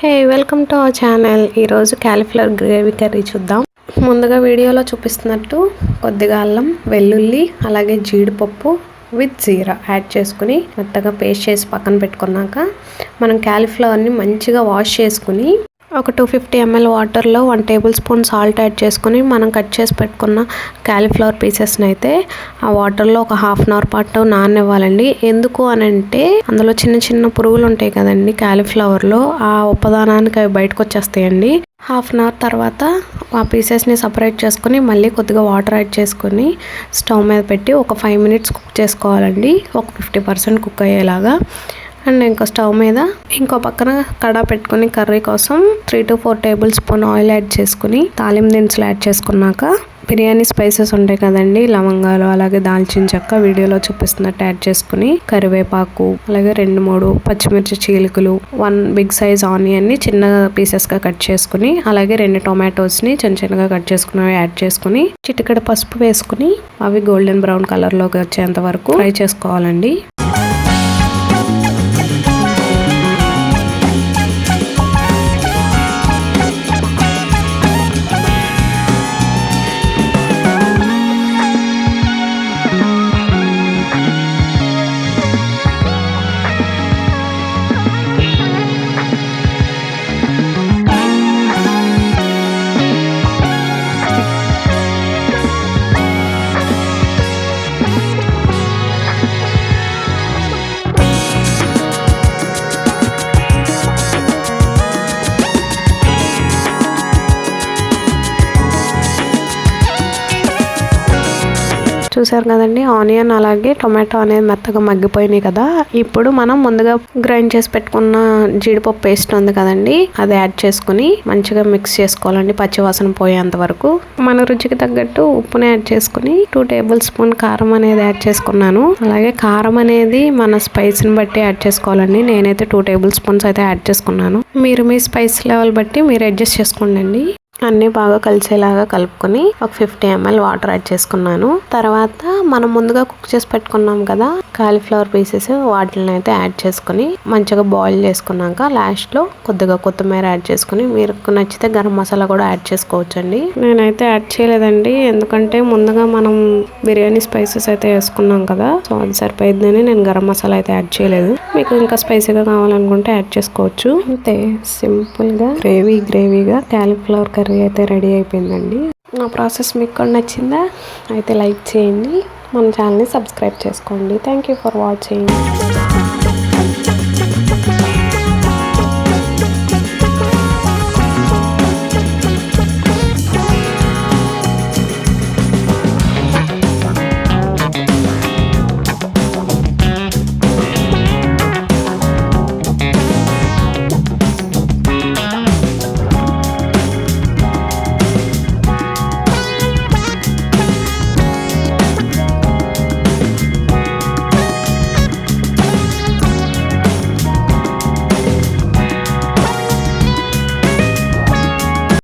Hey welcome to our channel. ఈరోజు cauliflower gravy curry చూద్దాం. ముందుగా వీడియోలో చూపిస్తున్నట్టు కొద్దిగా అల్లం, వెల్లుల్లి, అలాగే జీడిపప్పు విత్ జీరా యాడ్ చేసుకుని మెత్తగా పేస్ట్ చేసి పక్కన పెట్టుకున్నాక మనం క్యాలీఫ్లవర్ని మంచిగా వాష్ చేసుకుని ఒక 250 ml వాటర్లో 1 టేబుల్ స్పూన్ సాల్ట్ యాడ్ చేసుకుని మనం కట్ చేసి పెట్టుకున్న క్యాలీఫ్లవర్ పీసెస్ని అయితే ఆ వాటర్లో ఒక హాఫ్ అన్ అవర్ పాటు నాననివ్వాలండి. ఎందుకు అని అంటే అందులో చిన్న చిన్న పురుగులు ఉంటాయి కదండి క్యాలీఫ్లవర్లో, ఆ ఉపదానానికి అవి బయటకు వచ్చేస్తాయండి. హాఫ్ అన్ అవర్ తర్వాత ఆ పీసెస్ని సపరేట్ చేసుకుని మళ్ళీ కొద్దిగా వాటర్ యాడ్ చేసుకుని స్టవ్ మీద పెట్టి ఒక 5 minutes కుక్ చేసుకోవాలండి. ఒక 50% కుక్ అయ్యేలాగా. అండ్ ఇంకో స్టవ్ మీద ఇంకో పక్కన కడా పెట్టుకుని కర్రీ కోసం 3 to 4 table spoon oil add చేసుకుని తాలింపు దినుసులు యాడ్ చేసుకున్నాక బిర్యానీ స్పైసెస్ ఉంటాయి కదండి, లవంగాలు, అలాగే దాల్చిన చెక్క వీడియోలో చూపిస్తున్నట్టు యాడ్ చేసుకుని కరివేపాకు, అలాగే 2-3 పచ్చిమిర్చి చీలికలు, 1 బిగ్ సైజ్ ఆనియన్ని చిన్న పీసెస్గా కట్ చేసుకుని, అలాగే 2 టొమాటోస్ని చిన్న చిన్నగా కట్ చేసుకుని యాడ్ చేసుకుని చిటికెడ పసుపు వేసుకుని అవి గోల్డెన్ బ్రౌన్ కలర్లోకి వచ్చేంత వరకు ఫ్రై చేసుకోవాలండి. చూసారు కదండి, ఆనియన్ అలాగే టొమాటో అనేది మెత్తగా మగ్గిపోయినాయి కదా. ఇప్పుడు మనం ముందుగా గ్రైండ్ చేసి పెట్టుకున్న జీడిపప్పు పేస్ట్ ఉంది కదండి, అది యాడ్ చేసుకుని మంచిగా మిక్స్ చేసుకోవాలండి పచ్చివాసన పోయేంత వరకు. మన రుచికి తగ్గట్టు ఉప్పుని యాడ్ చేసుకుని 2 టేబుల్ స్పూన్ కారం అనేది యాడ్ చేసుకున్నాను. అలాగే కారం అనేది మన స్పైస్ని బట్టి యాడ్ చేసుకోవాలండి. నేనైతే 2 టేబుల్ స్పూన్స్ అయితే యాడ్ చేసుకున్నాను. మీరు మీ స్పైస్ లెవెల్ బట్టి మీరు అడ్జస్ట్ చేసుకోండి. అన్నీ బాగా కలిసేలాగా కలుపుకొని ఒక 50 ml వాటర్ యాడ్ చేసుకున్నాను. తర్వాత మనం ముందుగా కుక్ చేసి పెట్టుకున్నాం కదా కాలీఫ్లవర్ పీసెస్, వాటిని అయితే యాడ్ చేసుకుని మంచిగా బాయిల్ చేసుకున్నాక లాస్ట్లో కొద్దిగా కొత్తిమీర యాడ్ చేసుకుని మీరు నచ్చితే గరం మసాలా కూడా యాడ్ చేసుకోవచ్చండి. నేనైతే యాడ్ చేయలేదండి, ఎందుకంటే ముందుగా మనం బిర్యానీ స్పైసెస్ అయితే వేసుకున్నాం కదా, సో అది సరిపోయిందని నేను గరం మసాలా అయితే యాడ్ చేయలేదు. మీకు ఇంకా స్పైసీగా కావాలనుకుంటే యాడ్ చేసుకోవచ్చు. అంతే సింపుల్గా గ్రేవీగా క్యాలీఫ్లవర్ కర్రీ అయితే రెడీ అయిపోయిందండి. నా ప్రాసెస్ మీకు కూడా నచ్చిందా? అయితే లైక్ చేయండి, మన ఛానల్ని సబ్స్క్రైబ్ చేసుకోండి. Thank you for watching.